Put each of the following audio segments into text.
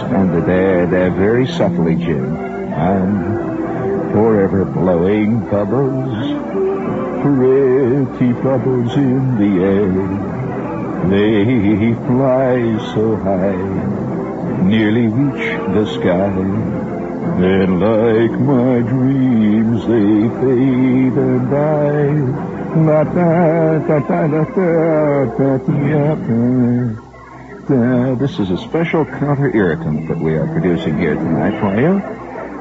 and they're very subtly, Jim. I'm forever blowing bubbles, pretty bubbles in the air. They fly so high, nearly reach the sky. And like my dreams, they fade and die. La da da da da da da da. This is a special counter-irritant that we are producing here tonight for you,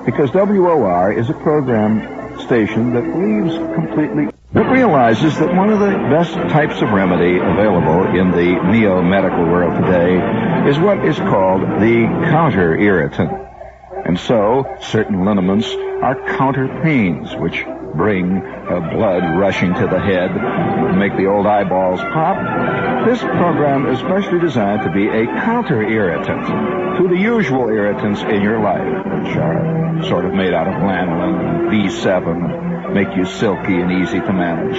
because WOR is a program station that believes completely, that realizes that one of the best types of remedy available in the neo-medical world today is what is called the counter-irritant. And so, certain liniments are counter pains, which bring blood rushing to the head, make the old eyeballs pop. This program is specially designed to be a counter-irritant to the usual irritants in your life, which are sort of made out of lanolin and B7, make you silky and easy to manage.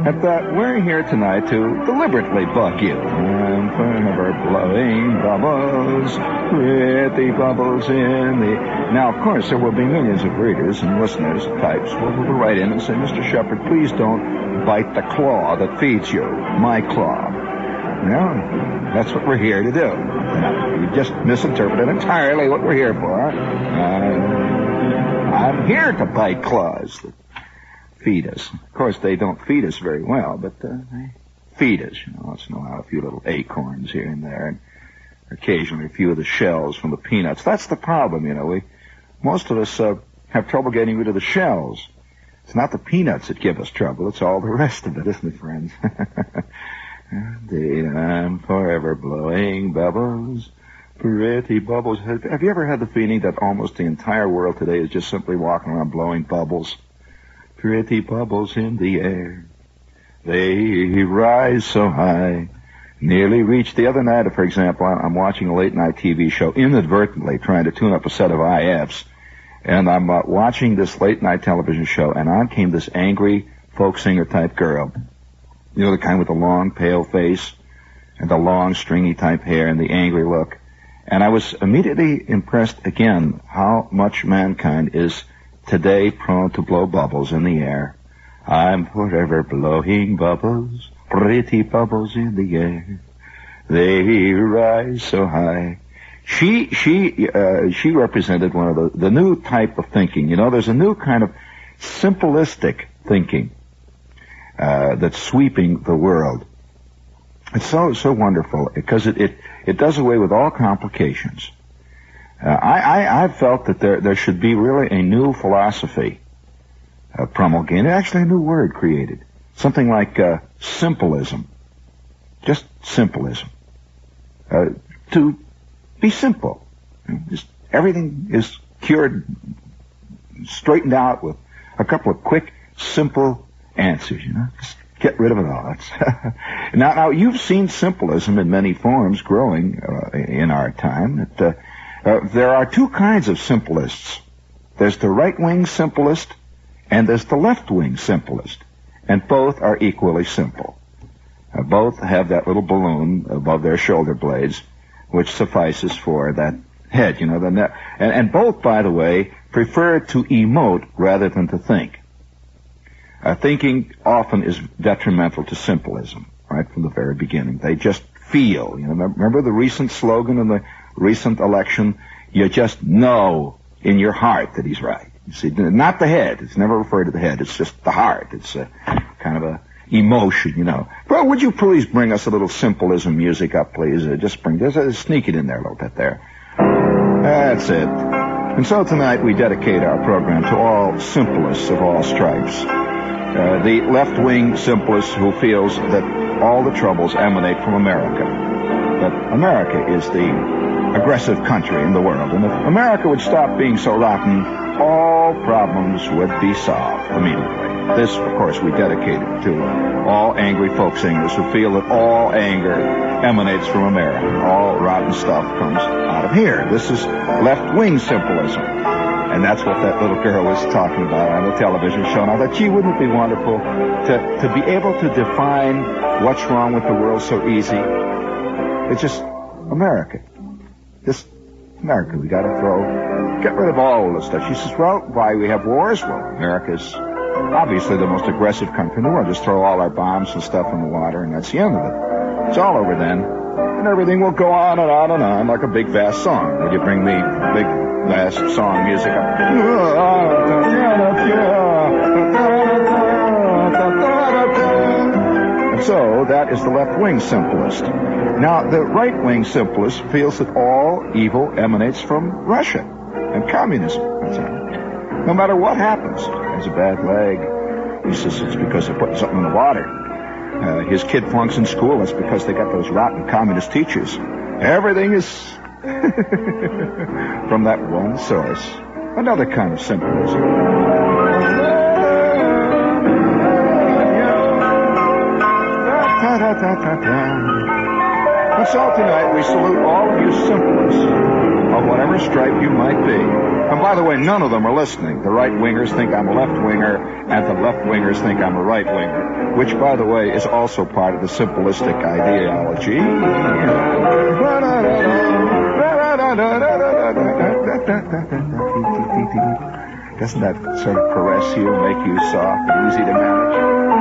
And we're here tonight to deliberately bug you. And forever blowing bubbles, pretty bubbles in the... Now, of course, there will be millions of readers and listeners, types, who will write in and say, Mr. Shepard, please don't bite the claw that feeds you, my claw. Well, that's what we're here to do. You just misinterpreted entirely what we're here for. I'm here to bite claws that feed us. Of course, they don't feed us very well, but they feed us. Once in a while, a few little acorns here and there, and occasionally a few of the shells from the peanuts. That's the problem, most of us have trouble getting rid of the shells. It's not the peanuts that give us trouble. It's all the rest of it, isn't it, friends? Indeed, I'm forever blowing bubbles, pretty bubbles. Have you ever had the feeling that almost the entire world today is just simply walking around blowing bubbles? Pretty bubbles in the air. They rise so high, nearly reach. The other night, for example, I'm watching a late-night TV show, inadvertently trying to tune up a set of IFs, and I'm watching this late-night television show, and on came this angry folk singer-type girl. The kind with the long, pale face and the long, stringy-type hair and the angry look. And I was immediately impressed again how much mankind is today prone to blow bubbles in the air. I'm forever blowing bubbles, pretty bubbles in the air. They rise so high. She represented one of the new type of thinking. There's a new kind of simplistic thinking that's sweeping the world. It's so wonderful because it does away with all complications. I felt that there should be really a new philosophy promulgated, actually a new word created, something like simplism, just simplism, to be simple. Just everything is cured, straightened out with a couple of quick, simple answers. Just get rid of it all. Now you've seen simplism in many forms growing in our time. There are two kinds of simplists. There's the right-wing simplist and there's the left-wing simplist. And both are equally simple. Both have that little balloon above their shoulder blades, which suffices for that head, and both, by the way, prefer to emote rather than to think. Thinking often is detrimental to simplism, right from the very beginning. They just feel. Remember the recent slogan in the recent election? You just know in your heart that he's right. You see, not the head. It's never referred to the head. It's just the heart. It's kind of a emotion, Bro, would you please bring us a little simplism music up, please? Just sneak it in there a little bit there. That's it. And so tonight we dedicate our program to all simplists of all stripes. The left-wing simplist who feels that all the troubles emanate from America. That America is the aggressive country in the world. And if America would stop being so rotten, all problems would be solved immediately. This, of course, we dedicate it to all angry folk singers who feel that all anger emanates from America. All rotten stuff comes out of here. This is left-wing simplism. And that's what that little girl was talking about on the television show. Now, that gee, wouldn't it be wonderful to be able to define what's wrong with the world so easy? It's just America. Just America, we got to get rid of all this stuff. She says, well, why we have wars? Well, America's obviously the most aggressive country in the world. Just throw all our bombs and stuff in the water, and that's the end of it. It's all over then. And everything will go on and on and on like a big, vast song. Would you bring me big, vast song music up? And so that is the left-wing simplist. Now, the right-wing simplist feels that all evil emanates from Russia and communism. That's all. No matter what happens, he has a bad leg. He says it's because they're putting something in the water. His kid flunks in school. That's because they got those rotten communist teachers. Everything is from that one source. Another kind of symbolism. And so tonight we salute all of you simplists of whatever stripe you might be. And by the way, none of them are listening. The right-wingers think I'm a left-winger, and the left-wingers think I'm a right-winger, which, by the way, is also part of the simplistic ideology. Doesn't that sort of caress you, make you soft and easy to manage?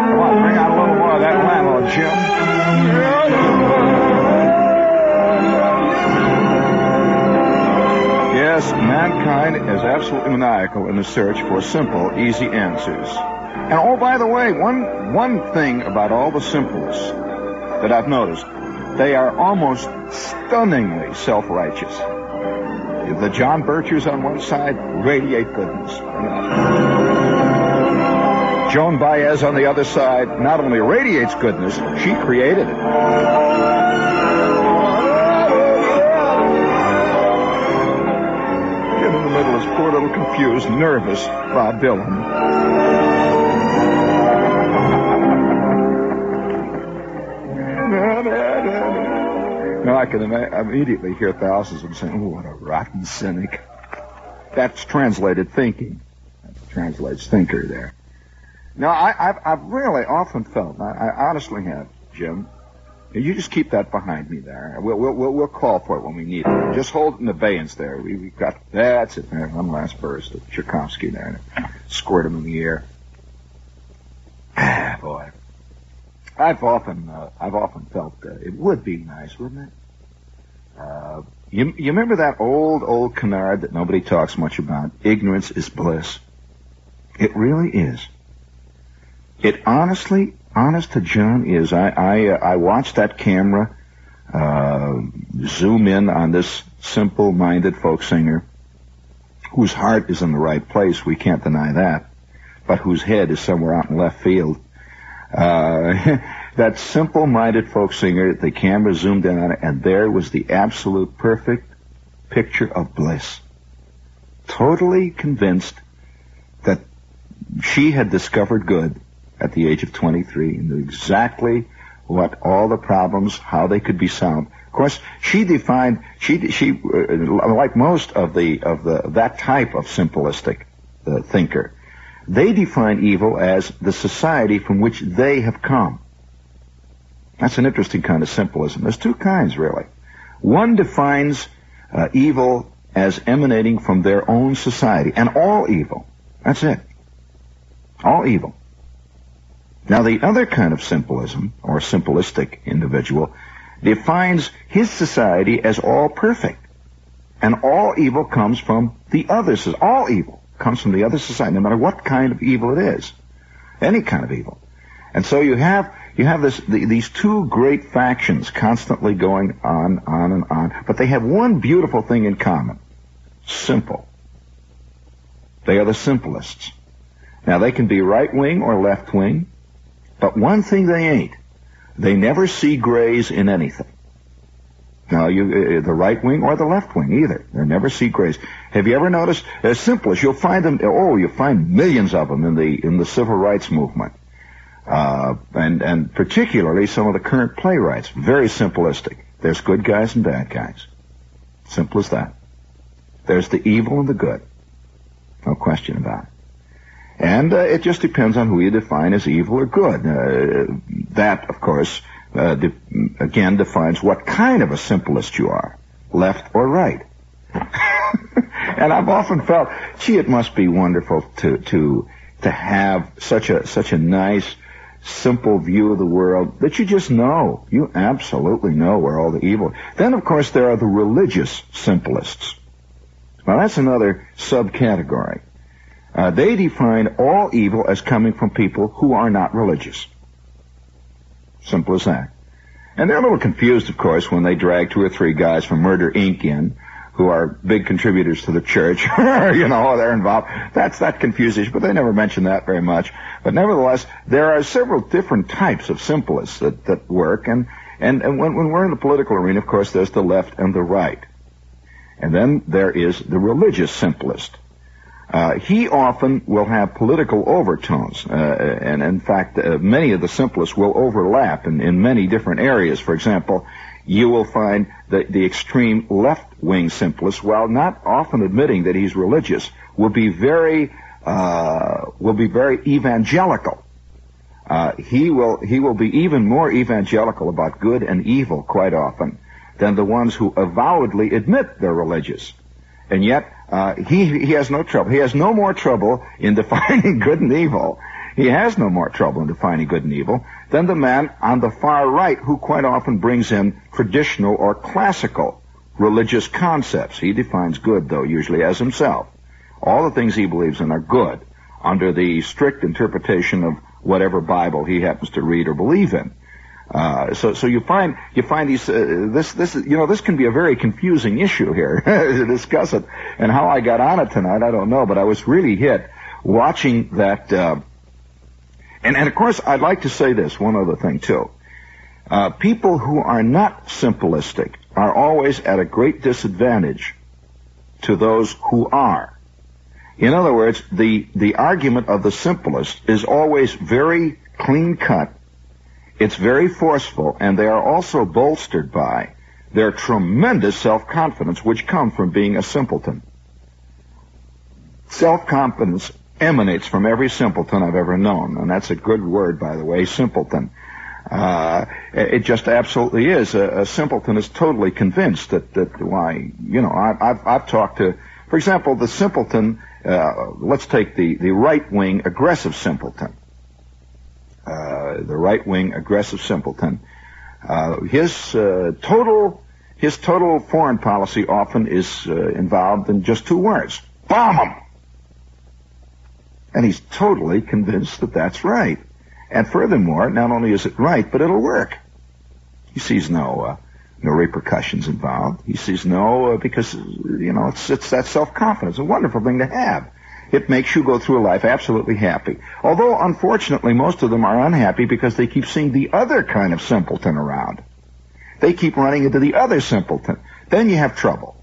Come on, bring out a little more of that landlord, Jim. Yes, mankind is absolutely maniacal in the search for simple, easy answers. And oh, by the way, one thing about all the simplists that I've noticed, they are almost stunningly self-righteous. The John Birchers on one side radiate goodness. Joan Baez on the other side not only radiates goodness, she created it. In the middle is poor little confused, nervous Bob Dylan. Now I can immediately hear thousands of them saying, "Oh, what a rotten cynic." That's translated thinking. That translates thinker there. Now, I've really often felt, I honestly have, Jim. You just keep that behind me there. We'll call for it when we need it. Just hold it in abeyance there. We've got, that's it there. One last burst of Tchaikovsky there. Squirt him in the air. Ah, boy. I've often felt it would be nice, wouldn't it? You remember that old canard that nobody talks much about? Ignorance is bliss. It really is. It honest to John is. I watched that camera zoom in on this simple-minded folk singer whose heart is in the right place. We can't deny that. But whose head is somewhere out in left field. That simple-minded folk singer, the camera zoomed in on it, and there was the absolute perfect picture of bliss. Totally convinced that she had discovered good at the age of 23, and knew exactly what all the problems, how they could be solved. Of course, she defined, she like most of that type of simplistic thinker, they define evil as the society from which they have come. That's an interesting kind of symbolism. There's two kinds, really. One defines evil as emanating from their own society, and all evil. That's it. All evil. Now, the other kind of symbolism, or simplistic individual, defines his society as all perfect. And all evil comes from the other society. All evil comes from the other society, no matter what kind of evil it is. Any kind of evil. And so you have these two great factions constantly going on and on, but they have one beautiful thing in common. Simple. They are the simplists. Now, they can be right-wing or left-wing, but one thing they ain't. They never see grays in anything. Now, the right wing or the left wing, either. They never see grays. Have you ever noticed, as simplists, you'll find them, you'll find millions of them in the civil rights movement. And particularly some of the current playwrights. Very simplistic. There's good guys and bad guys. Simple as that. There's the evil and the good. No question about it. And it just depends on who you define as evil or good. That, of course, again defines what kind of a simplist you are, left or right. And I've often felt, gee, it must be wonderful to have such a nice, simple view of the world that you just know. You absolutely know where all the evil. Then, of course, there are the religious simplists. Now, that's another subcategory. They define all evil as coming from people who are not religious. Simple as that. And they're a little confused, of course, when they drag 2 or 3 guys from Murder, Inc. in, who are big contributors to the church. They're involved. That confuses, but they never mention that very much. But nevertheless, there are several different types of simplists that work. And when we're in the political arena, of course, there's the left and the right. And then there is the religious simplist. He often will have political overtones, and in fact, many of the simplists will overlap in many different areas. For example, you will find the extreme left-wing simplist, while not often admitting that he's religious, will be very evangelical. He will be even more evangelical about good and evil quite often than the ones who avowedly admit they're religious. And yet, he has no trouble. He has no more trouble in defining good and evil. He has no more trouble in defining good and evil than the man on the far right who quite often brings in traditional or classical religious concepts. He defines good, though, usually as himself. All the things he believes in are good under the strict interpretation of whatever Bible he happens to read or believe in. So you find these this can be a very confusing issue here to discuss it. And how I got on it tonight, I don't know, but I was really hit watching that. And of course, I'd like to say this one other thing too. People who are not simplistic are always at a great disadvantage to those who are. In other words, the argument of the simplest is always very clean cut. It's very forceful, and they are also bolstered by their tremendous self-confidence, which comes from being a simpleton. Self-confidence emanates from every simpleton I've ever known, and that's a good word, by the way, simpleton. It just absolutely is. A simpleton is totally convinced I've talked to, for example, the simpleton, let's take the right-wing aggressive simpleton. The right-wing aggressive simpleton. His total foreign policy often is involved in just 2 words: bomb them. And he's totally convinced that that's right. And furthermore, not only is it right, but it'll work. He sees no repercussions involved. He sees because it's that self-confidence, a wonderful thing to have. It makes you go through life absolutely happy. Although, unfortunately, most of them are unhappy because they keep seeing the other kind of simpleton around. They keep running into the other simpleton. Then you have trouble.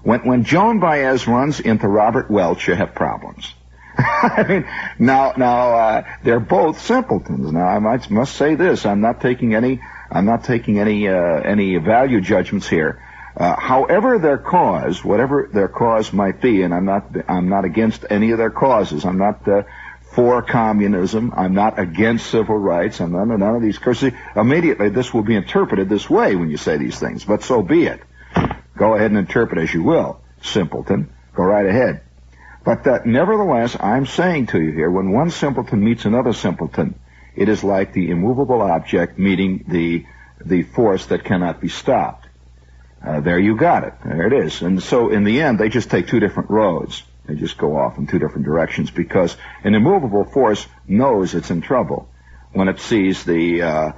When Joan Baez runs into Robert Welch, you have problems. I mean, now they're both simpletons. Now, I must say this: I'm not taking any value judgments here. However their cause, whatever their cause might be, and I'm not against any of their causes. I'm not for communism. I'm not against civil rights. I'm none of these curses. Immediately, this will be interpreted this way when you say these things. But so be it. Go ahead and interpret as you will, simpleton. Go right ahead. But nevertheless, I'm saying to you here, when one simpleton meets another simpleton, it is like the immovable object meeting the force that cannot be stopped. There you got it. There it is. And so in the end, they just take 2 different roads. They just go off in 2 different directions because an immovable force knows it's in trouble when it sees that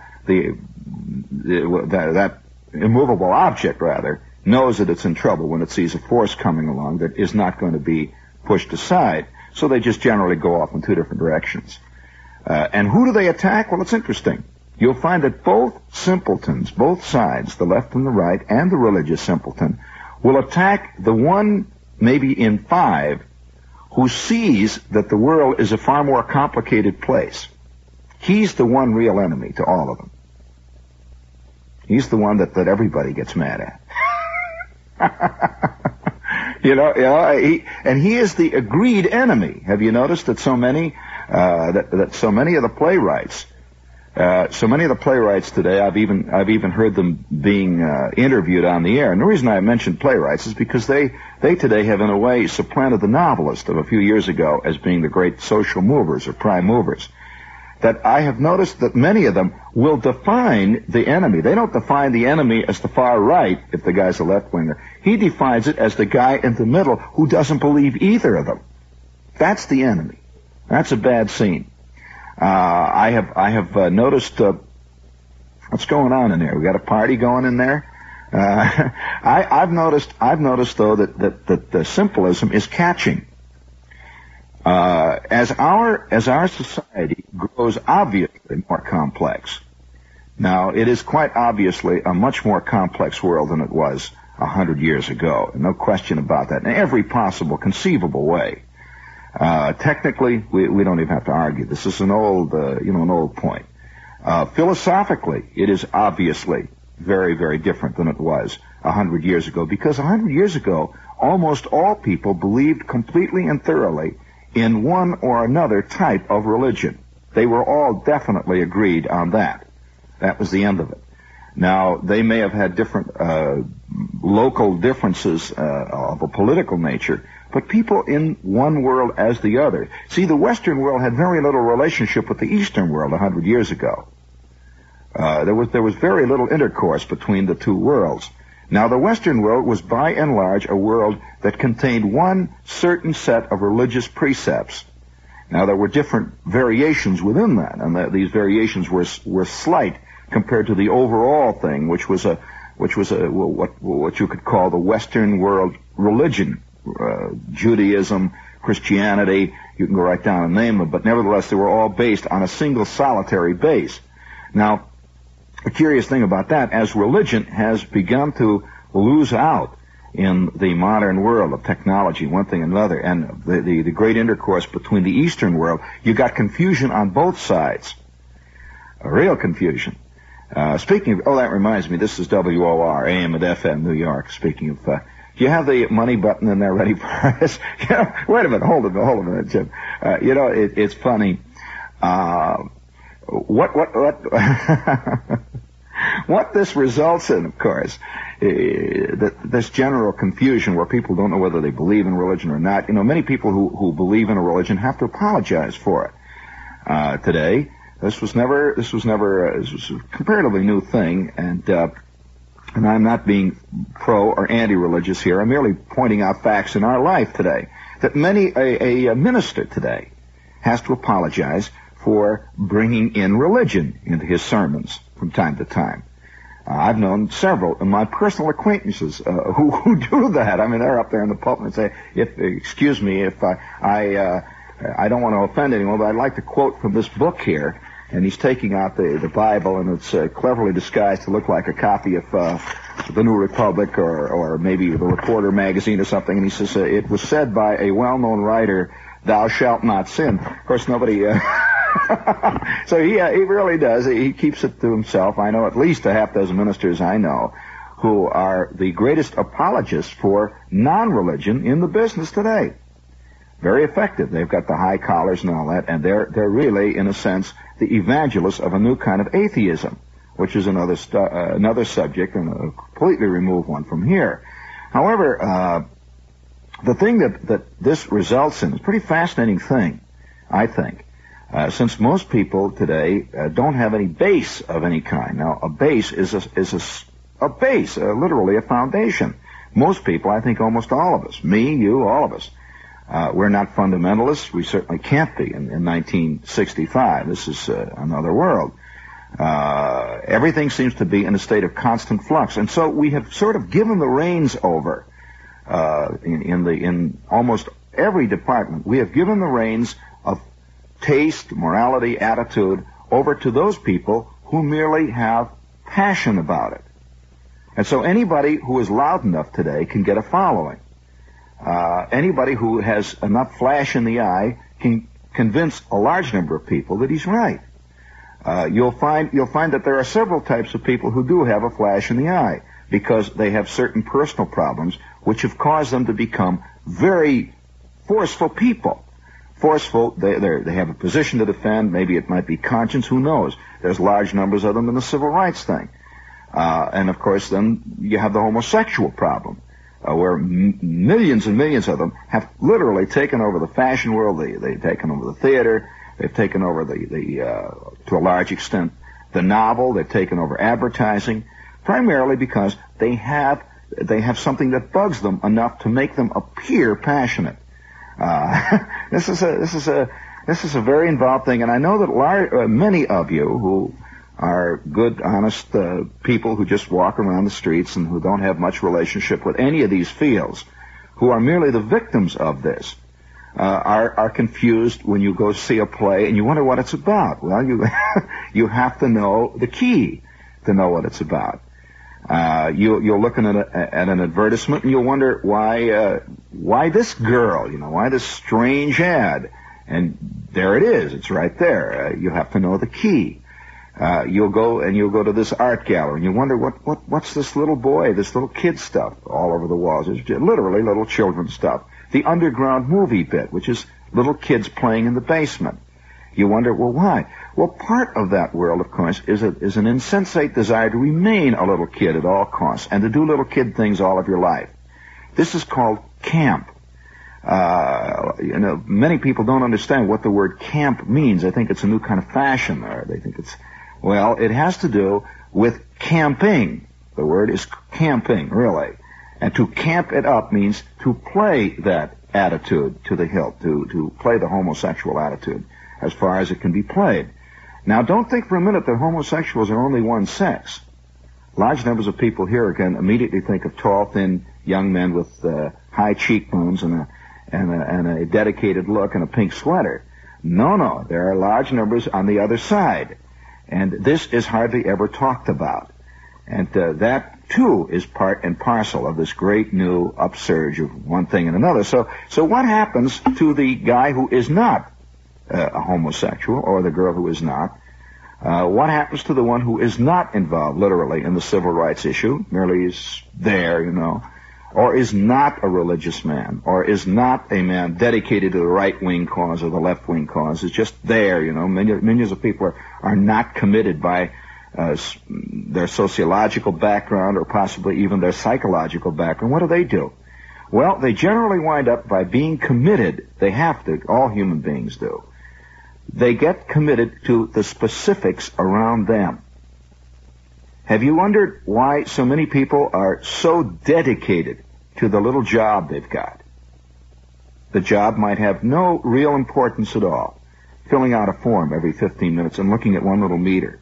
immovable object, rather, knows that it's in trouble when it sees a force coming along that is not going to be pushed aside. So they just generally go off in 2 different directions. And who do they attack? Well, it's interesting. You'll find that both simpletons, both sides, the left and the right, and the religious simpleton, will attack the one, maybe in 5, who sees that the world is a far more complicated place. He's the one real enemy to all of them. He's the one that everybody gets mad at. He is the agreed enemy. Have you noticed that so many of the playwrights So many of the playwrights today, I've even heard them being interviewed on the air. And the reason I mentioned playwrights is because they today have, in a way, supplanted the novelist of a few years ago as being the great social movers or prime movers. That I have noticed that many of them will define the enemy. They don't define the enemy as the far right, if the guy's a left-winger. He defines it as the guy in the middle who doesn't believe either of them. That's the enemy. That's a bad scene. I have noticed what's going on in there. We got a party going in there. I've noticed though that the simplism is catching. As our society grows obviously more complex. Now, it is quite obviously a much more complex world than it was 100 years ago. No question about that. In every possible conceivable way. Technically, we don't even have to argue. This is an old point. Philosophically, it is obviously very, very different than it was 100 years ago, because 100 years ago, almost all people believed completely and thoroughly in one or another type of religion. They were all definitely agreed on that. That was the end of it. Now, they may have had different local differences of a political nature, but people in one world as the other. See, the Western world had very little relationship with the Eastern world 100 years ago. There was very little intercourse between the two worlds. Now, the Western world was by and large a world that contained one certain set of religious precepts. Now, there were different variations within that, and these variations were slight compared to the overall thing, which was what you could call the Western world religion. Judaism, Christianity, you can go right down and name them, but nevertheless they were all based on a single solitary base. Now, the curious thing about that, as religion has begun to lose out in the modern world of technology, one thing and another, and the great intercourse between the Eastern world, you got confusion on both sides. A real confusion. Speaking of, that reminds me, this is WOR, AM and FM, New York. Speaking of, do you have the money button in there ready for us? Wait a minute, hold a minute, Jim. It's funny. What this results in, of course, this general confusion where people don't know whether they believe in religion or not. Many people who believe in a religion have to apologize for it. Today, this was a comparatively new thing, and I'm not being pro or anti-religious here. I'm merely pointing out facts in our life today. That a minister today has to apologize for bringing in religion into his sermons from time to time. I've known several of my personal acquaintances who do that. I mean, they're up there in the pulpit and say, excuse me, if I don't want to offend anyone, but I'd like to quote from this book here. And he's taking out the Bible, and it's cleverly disguised to look like a copy of the New Republic or maybe the Reporter magazine or something. And he says, it was said by a well-known writer, "Thou shalt not sin." Of course, nobody... So he really does. He keeps it to himself. I know at least a half dozen ministers I know who are the greatest apologists for non-religion in the business today. Very effective. They've got the high collars and all that, and they're really, in a sense, the evangelists of a new kind of atheism, which is another subject and a completely removed one from here. However, the thing that this results in is a pretty fascinating thing, I think, since most people today don't have any base of any kind. Now, a base is a base, literally a foundation. Most people, I think almost all of us, me, you, all of us, we're not fundamentalists. We certainly can't be in 1965. This is another world. Everything seems to be in a state of constant flux. And so we have sort of given the reins over in almost every department. We have given the reins of taste, morality, attitude over to those people who merely have passion about it. And so anybody who is loud enough today can get a following. Anybody who has enough flash in the eye can convince a large number of people that he's right. You'll find that there are several types of people who do have a flash in the eye because they have certain personal problems which have caused them to become very forceful people. forceful. They have a position to defend. Maybe it might be conscience. Who knows? There's large numbers of them in the civil rights thing. And, of course, then you have the homosexual problem, where millions and millions of them have literally taken over the fashion world. They've taken over the theater. They've taken over to a large extent, the novel. They've taken over advertising, primarily because they have something that bugs them enough to make them appear passionate. This is a very involved thing, and I know that many of you who are good, honest people who just walk around the streets and who don't have much relationship with any of these fields, who are merely the victims of this, are confused when you go see a play and you wonder what it's about. Well, you have to know the key to know what it's about. You're looking at an advertisement and you'll wonder why this girl, why this strange ad, and there it is. It's right there. You have to know the key. You'll go to this art gallery and you wonder what's this little boy, this little kid stuff all over the walls. It's literally little children stuff. The underground movie bit, which is little kids playing in the basement. You wonder, well, why? Well, part of that world, of course, is an insensate desire to remain a little kid at all costs and to do little kid things all of your life. This is called camp. Many people don't understand what the word camp means. They think it's a new kind of fashion, or they think it has to do with camping. The word is camping, really. And to camp it up means to play that attitude to the hilt, to play the homosexual attitude as far as it can be played. Now, don't think for a minute that homosexuals are only one sex. Large numbers of people here can immediately think of tall, thin young men with high cheekbones and a dedicated look and a pink sweater. No, there are large numbers on the other side. And this is hardly ever talked about. And that, too, is part and parcel of this great new upsurge of one thing and another. So what happens to the guy who is not a homosexual, or the girl who is not? What happens to the one who is not involved, literally, in the civil rights issue, merely is there, or is not a religious man, or is not a man dedicated to the right-wing cause or the left-wing cause, is just there, Millions of people are not committed by their sociological background or possibly even their psychological background. What do? Well, they generally wind up by being committed. They have to. All human beings do. They get committed to the specifics around them. Have you wondered why so many people are so dedicated to the little job they've got? The job might have no real importance at all. Filling out a form every 15 minutes and looking at one little meter.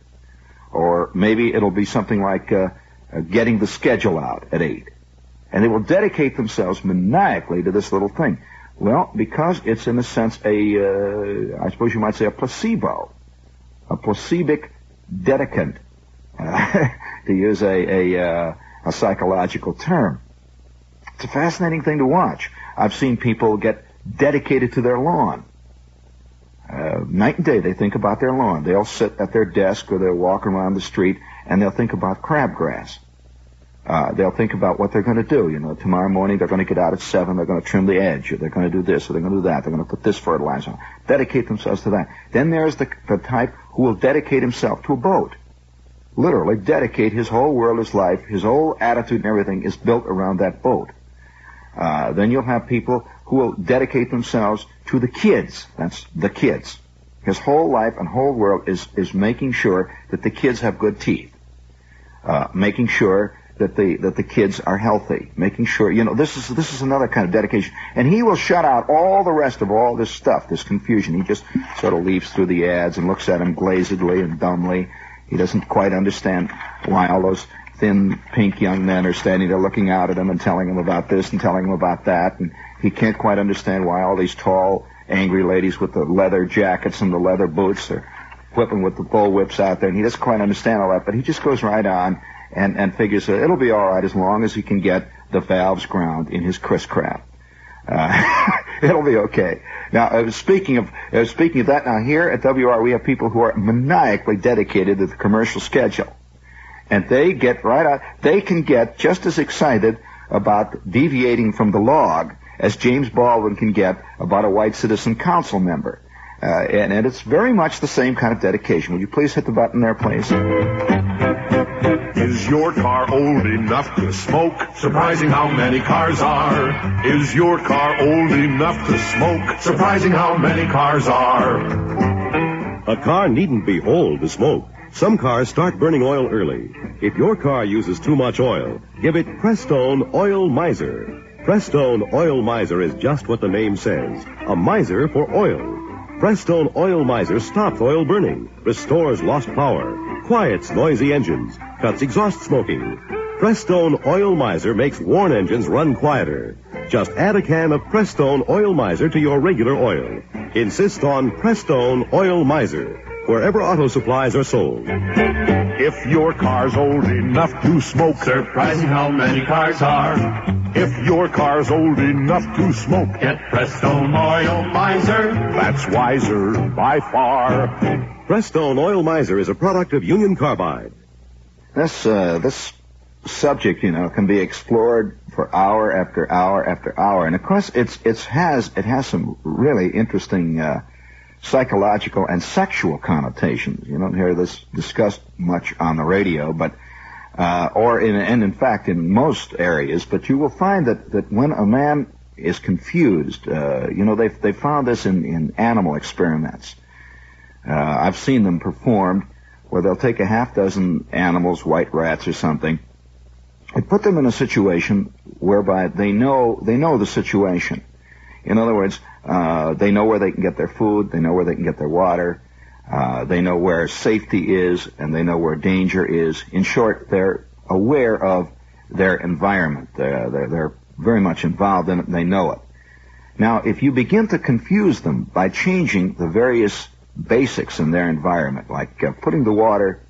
Or maybe it'll be something like getting the schedule out at 8. And they will dedicate themselves maniacally to this little thing. Well, because it's in a sense I suppose you might say a placebo. A placebic dedicant, to use a psychological term. It's a fascinating thing to watch. I've seen people get dedicated to their lawn. Night and day, they think about their lawn. They'll sit at their desk or they'll walk around the street and they'll think about crabgrass. They'll think about what they're going to do. Tomorrow morning they're going to get out at 7, they're going to trim the edge, or they're going to do this, or they're going to do that, they're going to put this fertilizer on. Dedicate themselves to that. Then there's the type who will dedicate himself to a boat. Literally dedicate his whole world, his life, his whole attitude and everything is built around that boat. Then you'll have people who will dedicate themselves to the kids. That's the kids. His whole life and whole world is making sure that the kids have good teeth. Making sure that the kids are healthy. Making sure, this is another kind of dedication. And he will shut out all the rest of all this stuff, this confusion. He just sort of leaves through the ads and looks at them glazedly and dumbly. He doesn't quite understand why all those thin, pink young men are standing there looking out at him and telling him about this and telling him about that. And he can't quite understand why all these tall, angry ladies with the leather jackets and the leather boots are whipping with the bull whips out there. And he doesn't quite understand all that, but he just goes right on and figures it'll be all right as long as he can get the valves ground in his Chris crap. It'll be okay. Now, speaking of that, now here at WR we have people who are maniacally dedicated to the commercial schedule. And they get right out. They can get just as excited about deviating from the log as James Baldwin can get about a white citizen council member. And it's very much the same kind of dedication. Would you please hit the button there, please? Is your car old enough to smoke? Surprising how many cars are. Is your car old enough to smoke? Surprising how many cars are. A car needn't be old to smoke. Some cars start burning oil early. If your car uses too much oil, give it Prestone Oil Miser. Prestone Oil Miser is just what the name says, a miser for oil. Prestone Oil Miser stops oil burning, restores lost power, quiets noisy engines, cuts exhaust smoking. Prestone Oil Miser makes worn engines run quieter. Just add a can of Prestone Oil Miser to your regular oil. Insist on Prestone Oil Miser wherever auto supplies are sold. If your car's old enough to smoke, surprising how many cars are. If your car's old enough to smoke, get Prestone Oil Miser. That's wiser by far. Prestone Oil Miser is a product of Union Carbide. This subject, can be explored for hour after hour after hour, and of course it has some really interesting psychological and sexual connotations. You don't hear this discussed much on the radio, but in fact in most areas. But you will find that when a man is confused, they found this in animal experiments. I've seen them performed where they'll take a half dozen animals, white rats or something, and put them in a situation whereby they know the situation. In other words, they know where they can get their food, they know where they can get their water, they know where safety is, and they know where danger is. In short, they're aware of their environment. They're very much involved in it, and they know it. Now, if you begin to confuse them by changing the various basics in their environment, like putting the water,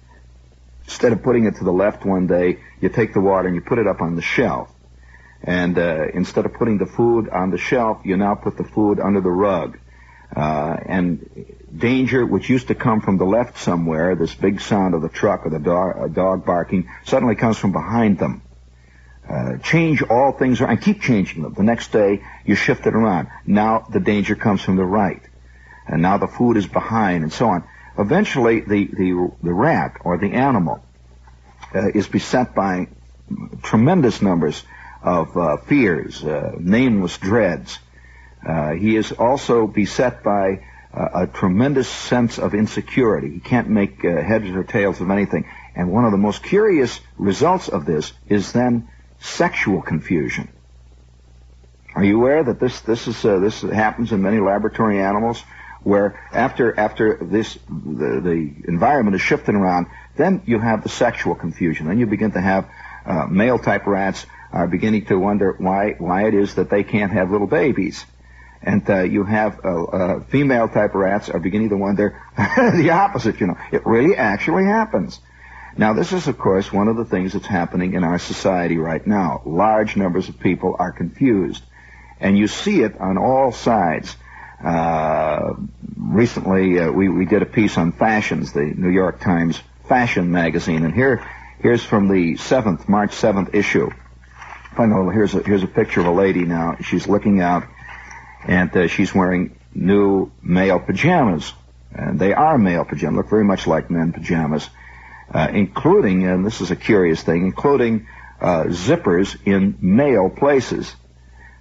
instead of putting it to the left one day, you take the water and you put it up on the shelf. And instead of putting the food on the shelf, you now put the food under the rug. And danger, which used to come from the left somewhere, this big sound of the truck or the dog barking, suddenly comes from behind them. Change all things and keep changing them. The next day, you shift it around. Now the danger comes from the right. And now the food is behind, and so on. Eventually, the rat or the animal is beset by tremendous numbers of fears, nameless dreads. He is also beset by a tremendous sense of insecurity. He can't make heads or tails of anything. And one of the most curious results of this is then sexual confusion. Are you aware that this happens in many laboratory animals, where after the environment is shifting around, then you have the sexual confusion. Then you begin to have male-type rats are beginning to wonder why it is that they can't have little babies. And you have female-type rats are beginning to wonder the opposite, It really actually happens. Now, this is, of course, one of the things that's happening in our society right now. Large numbers of people are confused. And you see it on all sides. Recently, we did a piece on fashions, the New York Times fashion magazine. And here's from the March 7th issue. Here's a picture of a lady now. She's looking out, and she's wearing new male pajamas. And they are male pajamas, look very much like men pajamas, including, and this is a curious thing, including zippers in male places.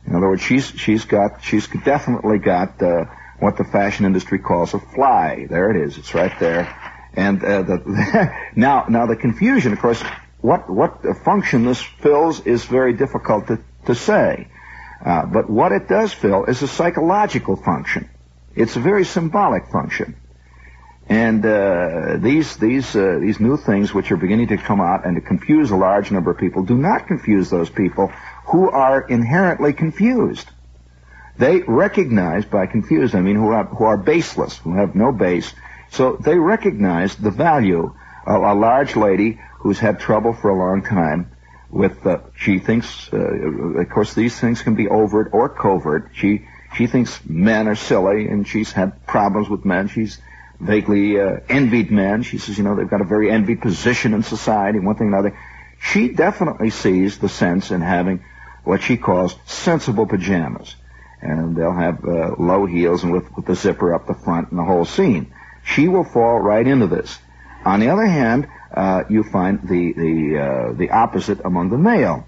In other words, she's definitely got what the fashion industry calls a fly. There it is. It's right there. And now the confusion, of course, what function this fills is very difficult to say. But what it does fill is a psychological function. It's a very symbolic function. And these new things which are beginning to come out and to confuse a large number of people, do not confuse those people who are inherently confused. They recognize by confused, who are baseless, who have no base. So they recognize the value of a large lady who's had trouble for a long time with, she thinks, of course these things can be overt or covert. She thinks men are silly, and she's had problems with men. She's vaguely envied men. She says, they've got a very envied position in society, one thing or another. She definitely sees the sense in having what she calls sensible pajamas. And they'll have low heels and with the zipper up the front and the whole scene. She will fall right into this. On the other hand, you find the opposite among the male.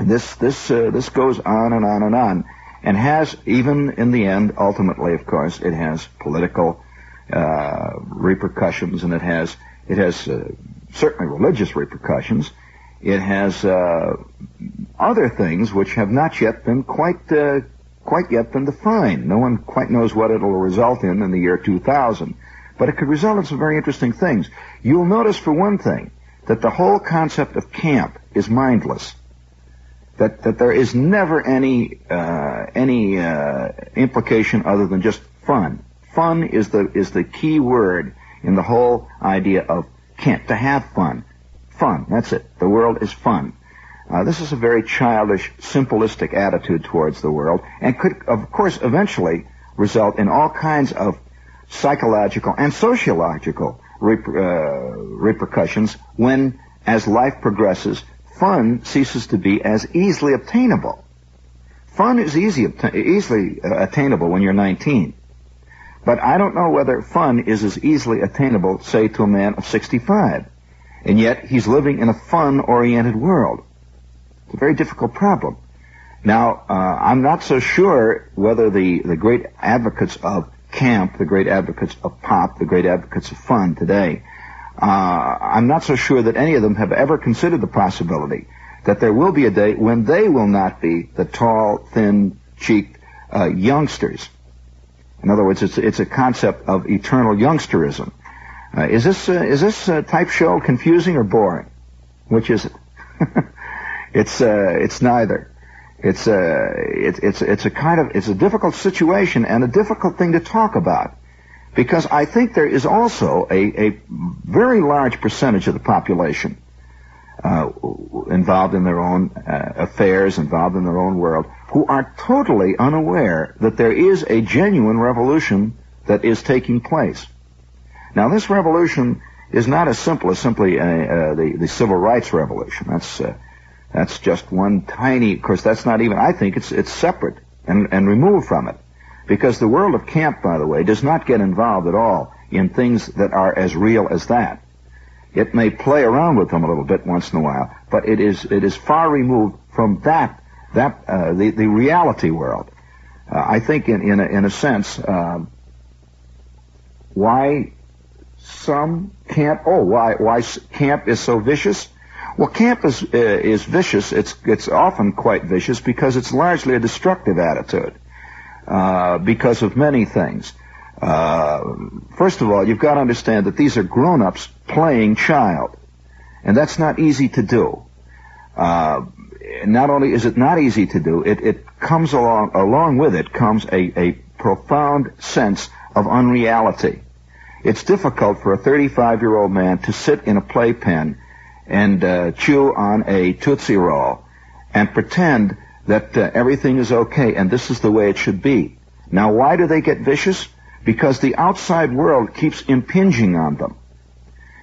This goes on and on and on, and has, even in the end, ultimately, of course, it has political repercussions, and it has certainly religious repercussions. It has other things which have not yet been quite yet been defined. No one quite knows what it'll result in the year 2000. But it could result in some very interesting things. You'll notice, for one thing, that the whole concept of camp is mindless. That there is never any implication other than just fun. Fun is the key word in the whole idea of camp. To have fun. Fun, that's it. The world is fun. This is a very childish, simplistic attitude towards the world, and could, of course, eventually result in all kinds of psychological and sociological repercussions when, as life progresses, fun ceases to be as easily obtainable. Fun is easily attainable when you're 19. But I don't know whether fun is as easily attainable, say, to a man of 65. And yet he's living in a fun-oriented world. It's a very difficult problem. Now, I'm not so sure whether the great advocates of camp, the great advocates of pop, the great advocates of fun today, I'm not so sure that any of them have ever considered the possibility that there will be a day when they will not be the tall, thin-cheeked youngsters. In other words, it's a concept of eternal youngsterism. Is this type show confusing or boring? Which is it? It's neither. It's a difficult situation and a difficult thing to talk about, because I think there is also a very large percentage of the population involved in their own affairs, involved in their own world, who are totally unaware that there is a genuine revolution that is taking place. Now, this revolution is not as simple as simply the civil rights revolution. That's just one tiny, of course, that's not even, I think it's separate and removed from it. Because the world of camp, by the way, does not get involved at all in things that are as real as that. It may play around with them a little bit once in a while, but it is far removed from the reality world. I think in a sense, why camp is so vicious? Well, camp is vicious. It's often quite vicious because it's largely a destructive attitude, because of many things. First of all, you've got to understand that these are grown-ups playing child, and that's not easy to do. Not only is it not easy to do, it comes along with it comes a profound sense of unreality. It's difficult for a 35-year-old man to sit in a playpen and chew on a Tootsie Roll and pretend that everything is okay and this is the way it should be. Now, why do they get vicious? Because the outside world keeps impinging on them.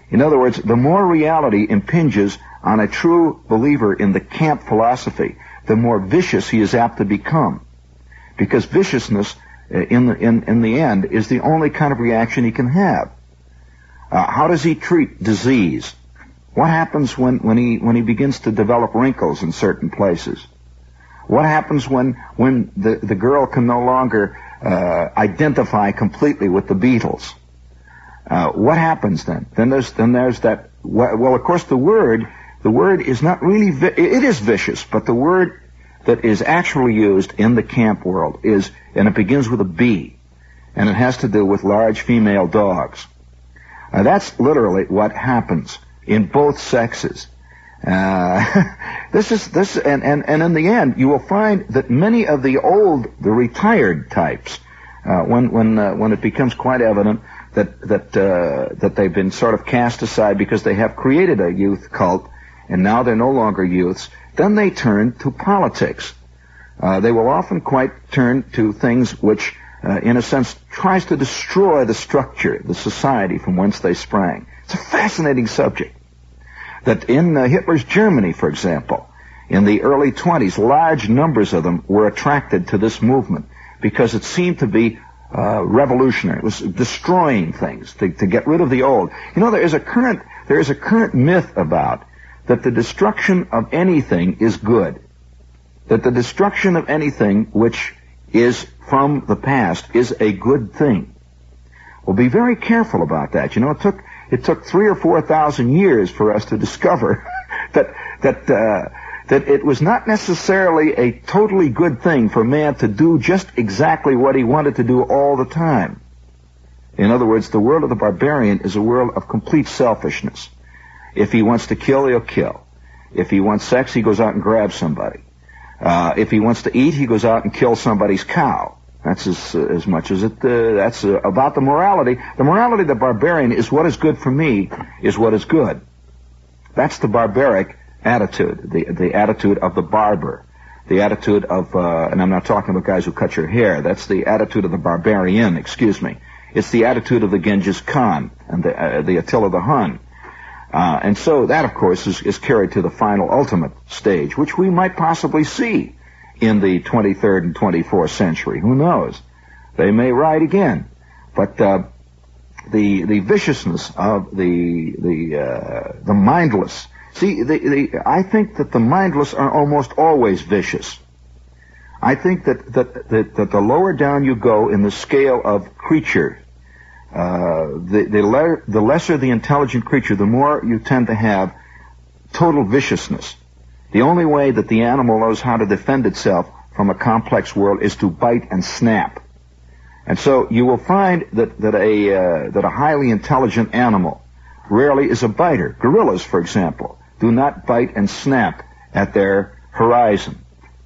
In other words, the more reality impinges on a true believer in the camp philosophy, the more vicious he is apt to become. Because viciousness, in the end, is the only kind of reaction he can have. How does he treat disease? What happens when he begins to develop wrinkles in certain places? What happens when the girl can no longer identify completely with the Beatles? What happens then? Then there's that. Well, of course, the word is not really. It is vicious, but the word that is actually used in the camp world is, and it begins with a B, and it has to do with large female dogs. That's literally what happens in both sexes. This, and in the end, you will find that many of the retired types, when it becomes quite evident that they've been sort of cast aside because they have created a youth cult, and now they're no longer youths, then they turn to politics. They will often quite turn to things which, in a sense, tries to destroy the structure, the society from whence they sprang. It's a fascinating subject. That in Hitler's Germany, for example, In the early 20s, large numbers of them were attracted to this movement because it seemed to be revolutionary. It was destroying things to get rid of the old. You know, there is a current myth about that the destruction of anything is good. That the destruction of anything which is from the past is a good thing. Well, be very careful about that. You know, it took 3,000 or 4,000 years for us to discover that it was not necessarily a totally good thing for man to do just exactly what he wanted to do all the time. In other words, the world of the barbarian is a world of complete selfishness. If he wants to kill, he'll kill. If he wants sex, he goes out and grabs somebody. If he wants to eat, he goes out and kills somebody's cow. That's as much as that's about the morality. The morality of the barbarian is what is good for me is what is good. That's the barbaric attitude, the attitude of the barber, the attitude of, and I'm not talking about guys who cut your hair. That's the attitude of the barbarian, excuse me. It's the attitude of the Genghis Khan and the Attila the Hun. And so that, of course, is carried to the final ultimate stage, which we might possibly see in the 23rd and 24th century. Who knows? They may ride again. But the viciousness of the mindless. See, I think that the mindless are almost always vicious. I think that the lower down you go in the scale of creature, the lesser the intelligent creature, the more you tend to have total viciousness. The only way that the animal knows how to defend itself from a complex world is to bite and snap. And so you will find that a highly intelligent animal rarely is a biter. Gorillas, for example, do not bite and snap at their horizon.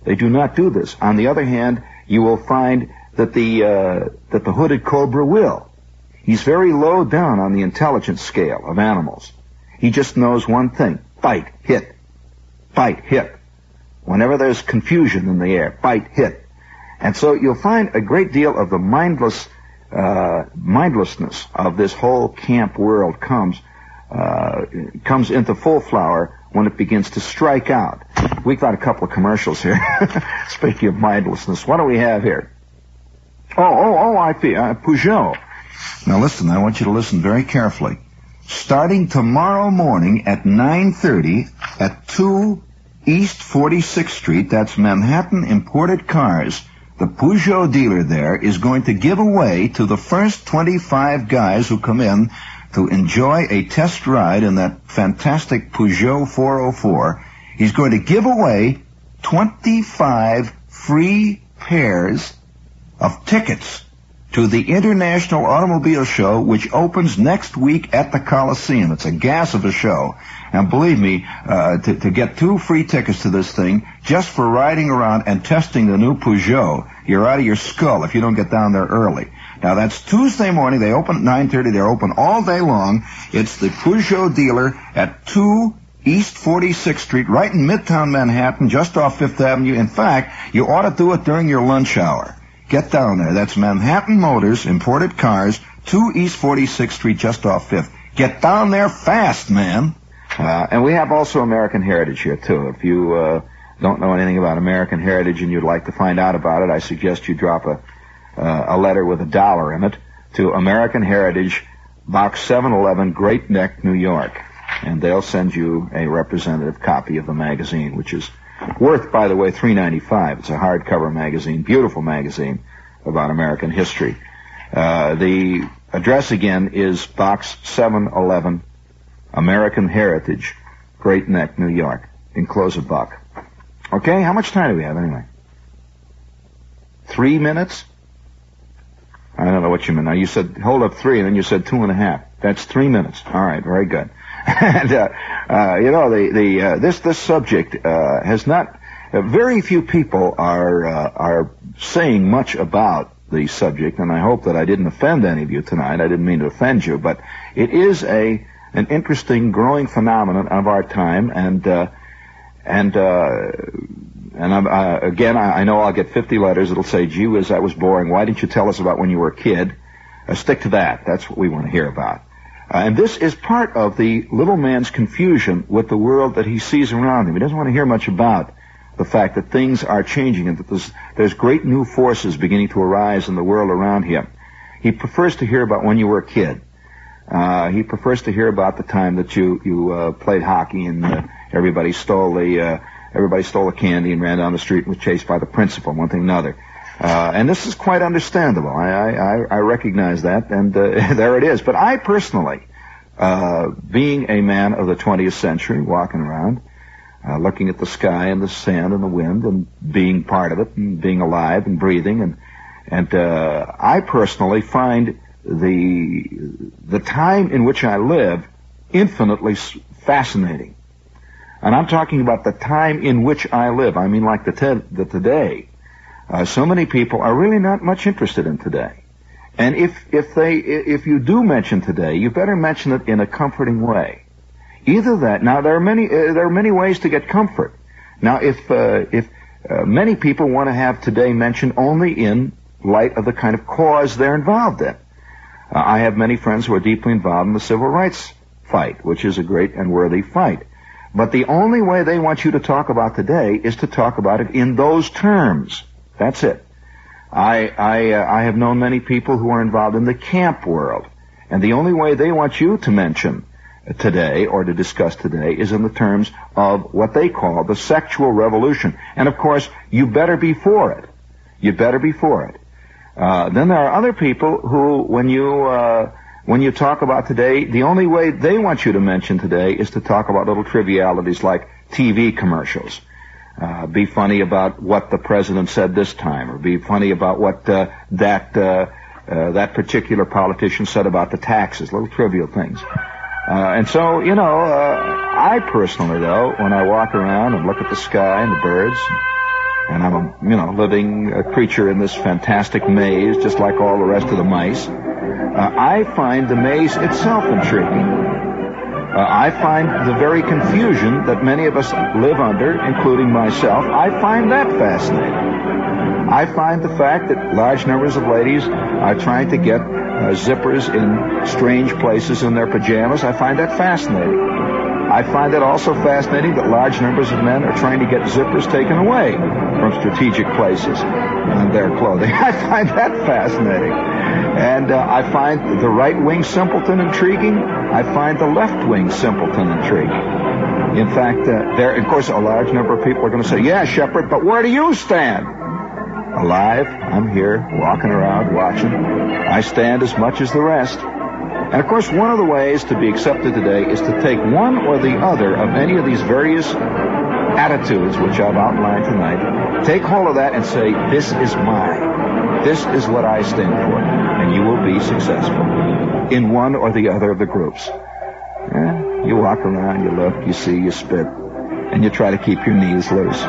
They do not do this. On the other hand, you will find that the hooded cobra will. He's very low down on the intelligence scale of animals. He just knows one thing: bite, hit. Bite, hit. Whenever there's confusion in the air, bite, hit. And so you'll find a great deal of the mindlessness of this whole camp world comes into full flower when it begins to strike out. We've got a couple of commercials here. Speaking of mindlessness, what do we have here? I see. Peugeot. Now listen, I want you to listen very carefully. Starting tomorrow morning at 9:30 at 2 East 46th Street, that's Manhattan Imported Cars, the Peugeot dealer there is going to give away to the first 25 guys who come in to enjoy a test ride in that fantastic Peugeot 404. He's going to give away 25 free pairs of tickets to the International Automobile Show, which opens next week at the Coliseum. It's a gas of a show. And believe me, to get 2 free tickets to this thing, just for riding around and testing the new Peugeot, you're out of your skull if you don't get down there early. Now, that's Tuesday morning. They open at 9:30. They're open all day long. It's the Peugeot dealer at 2 East 46th Street, right in Midtown Manhattan, just off 5th Avenue. In fact, you ought to do it during your lunch hour. Get down there. That's Manhattan Motors, Imported Cars, 2 East 46th Street, just off 5th. Get down there fast, man. And we have also American Heritage here, too. If you don't know anything about American Heritage and you'd like to find out about it, I suggest you drop a letter with $1 in it to American Heritage, Box 711, Great Neck, New York. And they'll send you a representative copy of the magazine, which is worth, by the way, $3.95. It's a hardcover magazine, beautiful magazine about American history. The address again is Box 711, American Heritage, Great Neck, New York. Enclose a buck. Okay, how much time do we have anyway? 3 minutes? I don't know what you meant. Now, you said hold up 3, and then you said 2.5. That's 3 minutes. All right, very good. And, this subject has not, very few people are saying much about the subject, and I hope that I didn't offend any of you tonight. I didn't mean to offend you, but it is an interesting, growing phenomenon of our time, and again, I know I'll get 50 letters. It'll say, gee whiz, that was boring. Why didn't you tell us about when you were a kid? Stick to that. That's what we want to hear about. And this is part of the little man's confusion with the world that he sees around him. He doesn't want to hear much about the fact that things are changing and that there's great new forces beginning to arise in the world around him. He prefers to hear about when you were a kid. He prefers to hear about the time that you played hockey and everybody stole the candy and ran down the street and was chased by the principal, one thing or another. And this is quite understandable. I recognize that, and there it is. But I personally, being a man of the 20th century, walking around, looking at the sky and the sand and the wind and being part of it and being alive and breathing, and I personally find the time in which I live infinitely fascinating. And I'm talking about the time in which I live. I mean like the today. So many people are really not much interested in today. And if you do mention today, you better mention it in a comforting way. Either that. Now there are many ways to get comfort. Now if many people want to have today mentioned only in light of the kind of cause they're involved in. I have many friends who are deeply involved in the civil rights fight, which is a great and worthy fight. But the only way they want you to talk about today is to talk about it in those terms. That's it. I have known many people who are involved in the camp world, and the only way they want you to mention today or to discuss today is in the terms of what they call the sexual revolution. And of course, you better be for it. You better be for it. Then there are other people who, when you talk about today, the only way they want you to mention today is to talk about little trivialities like TV commercials. Be funny about what the president said this time, or be funny about what that particular politician said about the taxes, little trivial things. And so, I personally, though, when I walk around and look at the sky and the birds, and I'm a living creature in this fantastic maze, just like all the rest of the mice, I find the maze itself intriguing. I find the very confusion that many of us live under, including myself, I find that fascinating. I find the fact that large numbers of ladies are trying to get zippers in strange places in their pajamas. I find that fascinating. I find it also fascinating that large numbers of men are trying to get zippers taken away from strategic places on their clothing. I find that fascinating. And I find the right-wing simpleton intriguing. I find the left-wing simpleton intriguing. In fact, of course, a large number of people are going to say, yeah, Shepherd, but where do you stand? Alive, I'm here, walking around, watching. I stand as much as the rest. And, of course, one of the ways to be accepted today is to take one or the other of any of these various attitudes which I've outlined tonight, take hold of that and say, this is mine. This is what I stand for. And you will be successful in one or the other of the groups. You walk around, you look, you see, you spit, and you try to keep your knees loose.